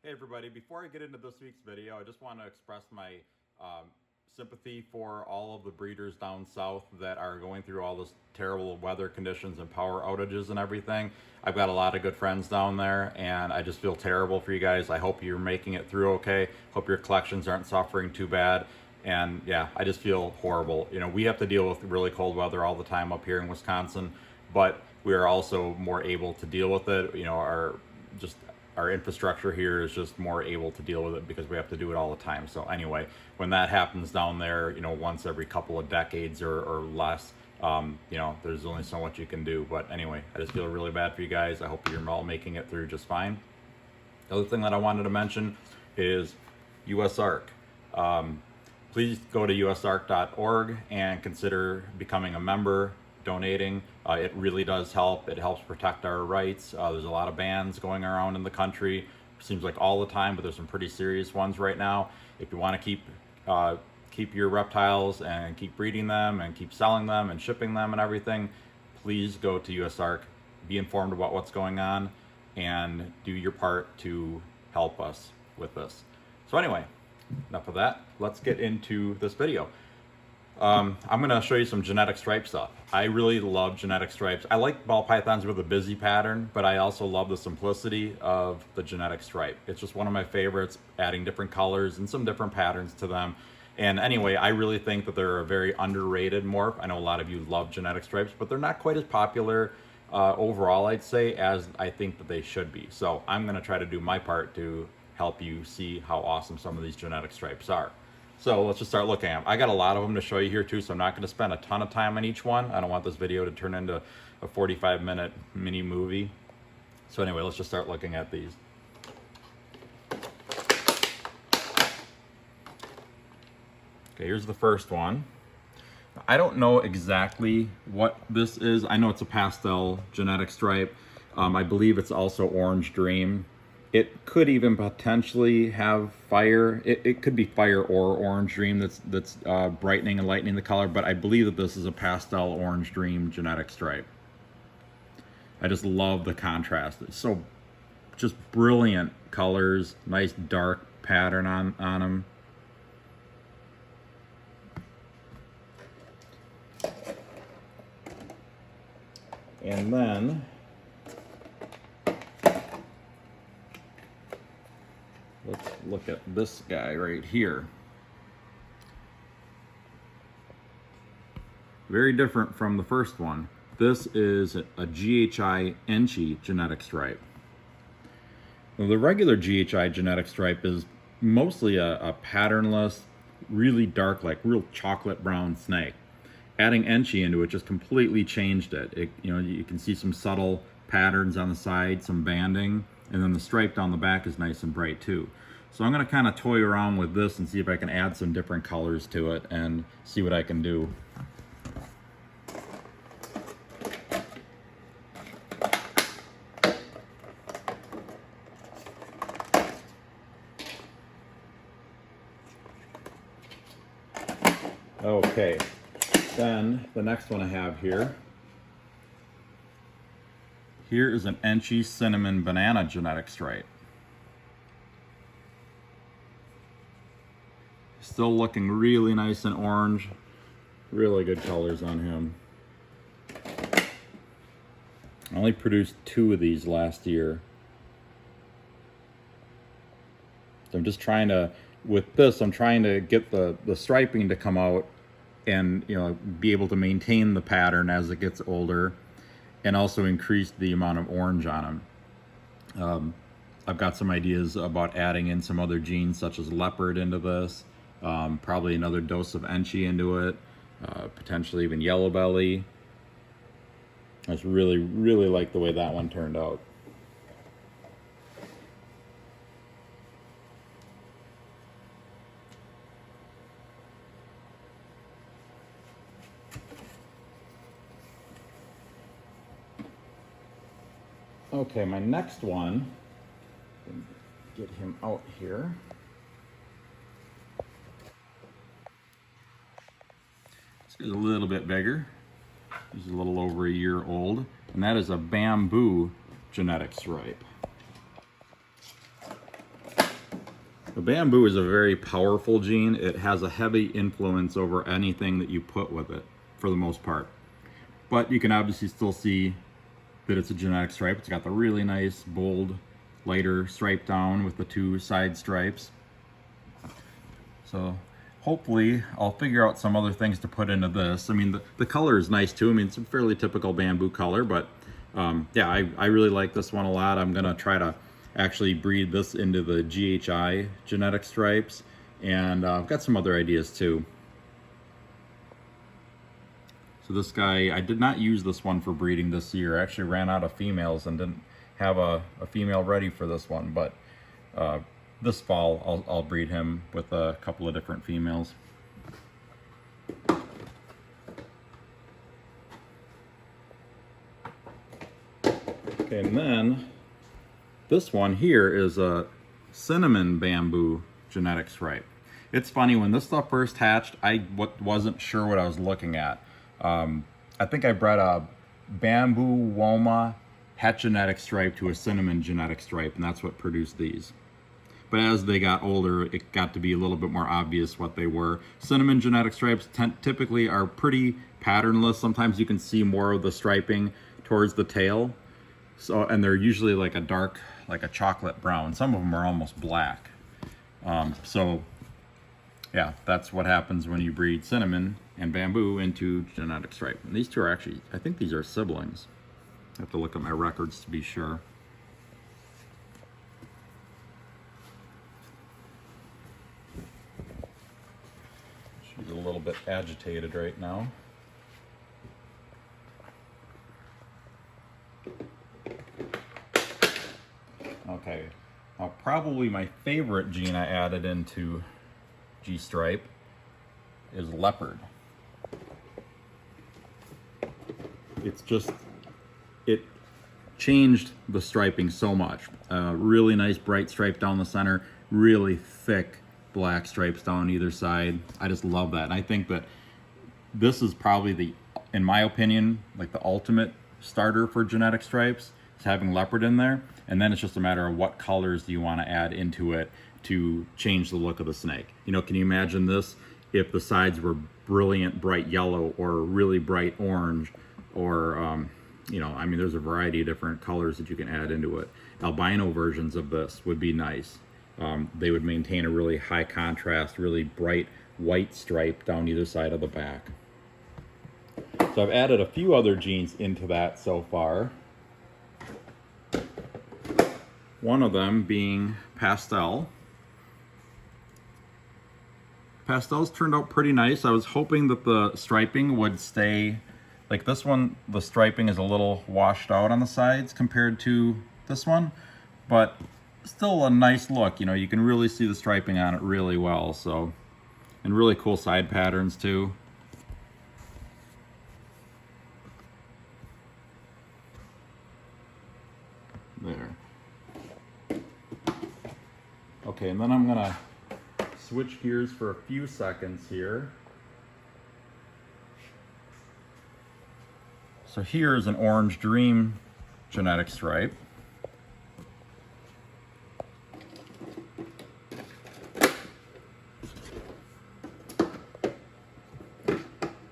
Hey everybody, before I get into this week's video, I just want to express my sympathy for all of the breeders down south that are going through all this terrible weather conditions and power outages and everything. I've got a lot of good friends down there and I just feel terrible for you guys. I hope you're making it through okay. Hope your collections aren't suffering too bad. And yeah, I just feel horrible. You know, we have to deal with really cold weather all the time up here in Wisconsin, but we are also more able to deal with it. You know, our infrastructure here is just more able to deal with it because we have to do it all the time. So anyway, when that happens down there, you know, once every couple of decades or less, you know, there's only so much you can do. But anyway, I just feel really bad for you guys. I hope you're all making it through just fine. The other thing that I wanted to mention is USARK. Please go to usark.org and consider becoming a member, donating. It really does help. It helps protect our rights. There's a lot of bans going around in the country. Seems like all the time, but there's some pretty serious ones right now. If you want to keep your reptiles and keep breeding them and keep selling them and shipping them and everything, please go to USARK, be informed about what's going on, and do your part to help us with this. So anyway, enough of that. Let's get into this video. I'm going to show you some genetic stripe stuff. I really love genetic stripes. I like ball pythons with a busy pattern, but I also love the simplicity of the genetic stripe. It's just one of my favorites, adding different colors and some different patterns to them. And anyway, I really think that they're a very underrated morph. I know a lot of you love genetic stripes, but they're not quite as popular overall, I'd say, as I think that they should be. So I'm going to try to do my part to help you see how awesome some of these genetic stripes are. So let's just start looking at them. I got a lot of them to show you here too, so I'm not going to spend a ton of time on each one. I don't want this video to turn into a 45-minute mini movie. So anyway, let's just start looking at these. Okay, here's the first one. I don't know exactly what this is. I know it's a pastel genetic stripe. I believe it's also Orange Dream. It could even potentially have fire. It could be fire or Orange Dream that's brightening and lightening the color, but I believe that this is a pastel Orange Dream genetic stripe. I just love the contrast. It's so just brilliant colors, nice dark pattern on them. And then let's look at this guy right here. Very different from the first one. This is a GHI enchi genetic stripe. Now, the regular GHI genetic stripe is mostly a patternless, really dark, like real chocolate brown snake. Adding enchi into it just completely changed it. You know, you can see some subtle patterns on the side, some banding, and then the stripe down the back is nice and bright too. So I'm going to kind of toy around with this and see if I can add some different colors to it and see what I can do. Okay, then the next one I have here. Here is an enchi cinnamon banana genetic stripe. Still looking really nice and orange. Really good colors on him. I only produced 2 of these last year. So I'm just trying to, with this, I'm trying to get the striping to come out and, you know, be able to maintain the pattern as it gets older and also increase the amount of orange on them. I've got some ideas about adding in some other genes such as Leopard into this. Probably another dose of enchi into it, potentially even yellow belly. I just really like the way that one turned out. Okay, my next one, get him out here. This is a little bit bigger. He's a little over a year old, and that is a bamboo genetic stripe. The bamboo is a very powerful gene. It has a heavy influence over anything that you put with it, for the most part. But you can obviously still see that it's a genetic stripe. It's got the really nice, bold, lighter stripe down with the two side stripes. So hopefully I'll figure out some other things to put into this. I mean, the color is nice too. I mean, it's a fairly typical bamboo color, but yeah, I really like this one a lot. I'm gonna try to actually breed this into the GHI genetic stripes, and I've got some other ideas too. So this guy, I did not use this one for breeding this year. I actually ran out of females and didn't have a female ready for this one, but this fall I'll breed him with a couple of different females. Okay, and then this one here is a cinnamon bamboo genetic stripe. It's funny, when this stuff first hatched, I wasn't sure what I was looking at. I think I bred a bamboo woma het genetic stripe to a cinnamon genetic stripe, and that's what produced these. But as they got older, it got to be a little bit more obvious what they were. Cinnamon genetic stripes typically are pretty patternless. Sometimes you can see more of the striping towards the tail. So, and they're usually like a dark, like a chocolate brown. Some of them are almost black. So yeah, that's what happens when you breed cinnamon and bamboo into genetic stripe. And these two are actually, I think these are siblings. I have to look at my records to be sure. She's a little bit agitated right now. Okay, now probably my favorite gene I added into G-Stripe is Leopard. It's just, it changed the striping so much. Really nice bright stripe down the center, really thick black stripes down either side. I just love that. And I think that this is probably the, in my opinion, like the ultimate starter for genetic stripes, is having Leopard in there. And then it's just a matter of what colors do you want to add into it to change the look of the snake. You know, can you imagine this if the sides were brilliant bright yellow or really bright orange, or you know, I mean, there's a variety of different colors that you can add into it. Albino versions of this would be nice. They would maintain a really high contrast, really bright white stripe down either side of the back. So I've added a few other genes into that so far. One of them being Pastel. Pastel's turned out pretty nice. I was hoping that the striping would stay, like this one, the striping is a little washed out on the sides compared to this one, but still a nice look. You know, you can really see the striping on it really well. So, and really cool side patterns too. There. Okay, and then I'm gonna switch gears for a few seconds here. So here's an Orange Dream genetic stripe.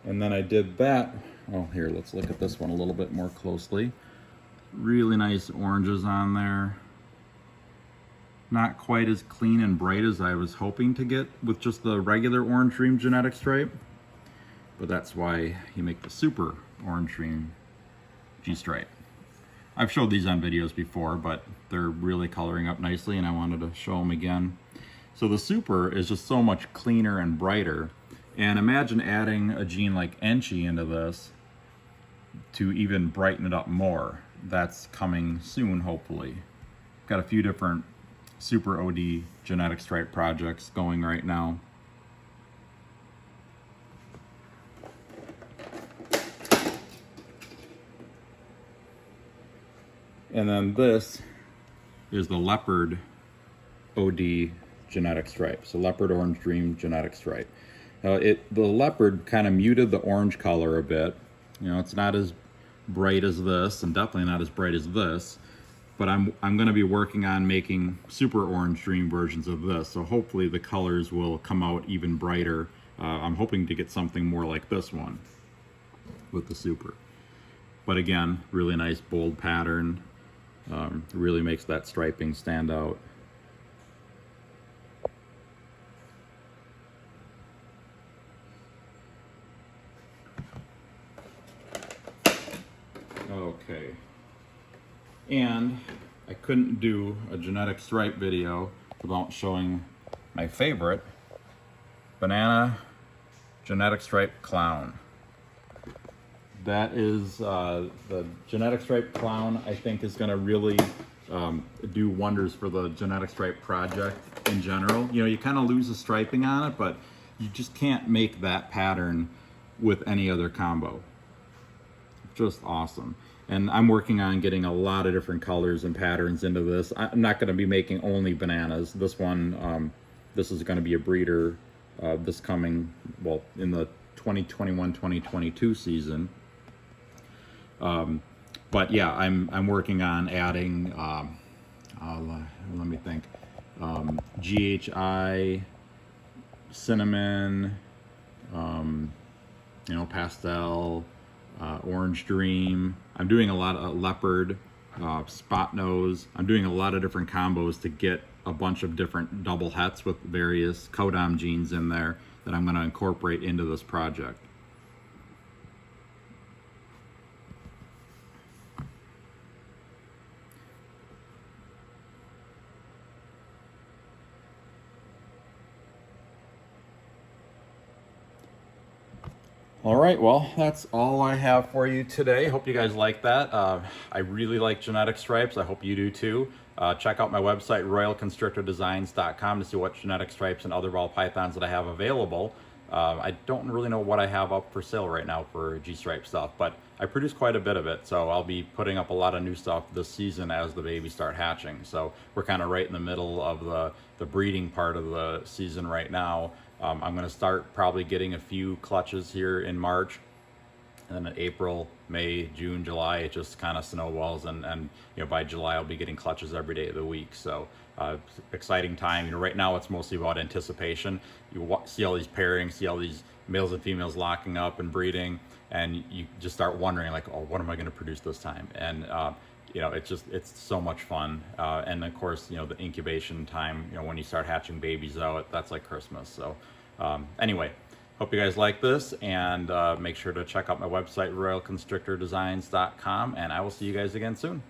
And then I did that. Oh, here, let's look at this one a little bit more closely. Really nice oranges on there. Not quite as clean and bright as I was hoping to get with just the regular Orange Dream genetic stripe. But that's why you make the Super Orange Dream G-Stripe. I've showed these on videos before, but they're really coloring up nicely and I wanted to show them again. So the Super is just so much cleaner and brighter. And imagine adding a gene like enchi into this to even brighten it up more. That's coming soon, hopefully. Got a few different Super OD genetic stripe projects going right now. And then this is the Leopard OD genetic stripe. So Leopard Orange Dream genetic stripe. The Leopard kind of muted the orange color a bit. You know, it's not as bright as this, and definitely not as bright as this. but I'm going to be working on making super orange dream versions of this, so hopefully the colors will come out even brighter. I'm hoping to get something more like this one with the super. But again, really nice bold pattern. Really makes that striping stand out. Okay. And I couldn't do a genetic stripe video without showing my favorite banana genetic stripe clown. That is the genetic stripe clown. I think is going to really do wonders for the genetic stripe project in general. You know, you kind of lose the striping on it, but you just can't make that pattern with any other combo. Just awesome. And I'm working on getting a lot of different colors and patterns into this. I'm not going to be making only bananas. This one, this is going to be a breeder this coming, well, in the 2021-2022 season. But yeah, I'm working on adding, let me think, GHI, cinnamon, you know, pastel, orange dream. I'm doing a lot of leopard, spot nose. I'm doing a lot of different combos to get a bunch of different double hets with various codom genes in there that I'm going to incorporate into this project. All right, well, that's all I have for you today. Hope you guys like that. I really like genetic stripes. I hope you do too. Check out my website, royalconstrictordesigns.com, to see what genetic stripes and other ball pythons that I have available. I don't really know what I have up for sale right now for G-stripe stuff, but I produce quite a bit of it, so I'll be putting up a lot of new stuff this season as the babies start hatching. So we're kind of right in the middle of the breeding part of the season right now. I'm going to start probably getting a few clutches here in March, and then in April, May, June, July, it just kind of snowballs, and you know, by July I'll be getting clutches every day of the week. So exciting time. You know, right now it's mostly about anticipation. You see all these pairings, see all these males and females locking up and breeding, and you just start wondering like, oh, what am I going to produce this time? And you know, it's so much fun. And of course, you know, the incubation time, you know, when you start hatching babies out, that's like Christmas. So anyway, hope you guys like this, and make sure to check out my website, royalconstrictordesigns.com, and I will see you guys again soon.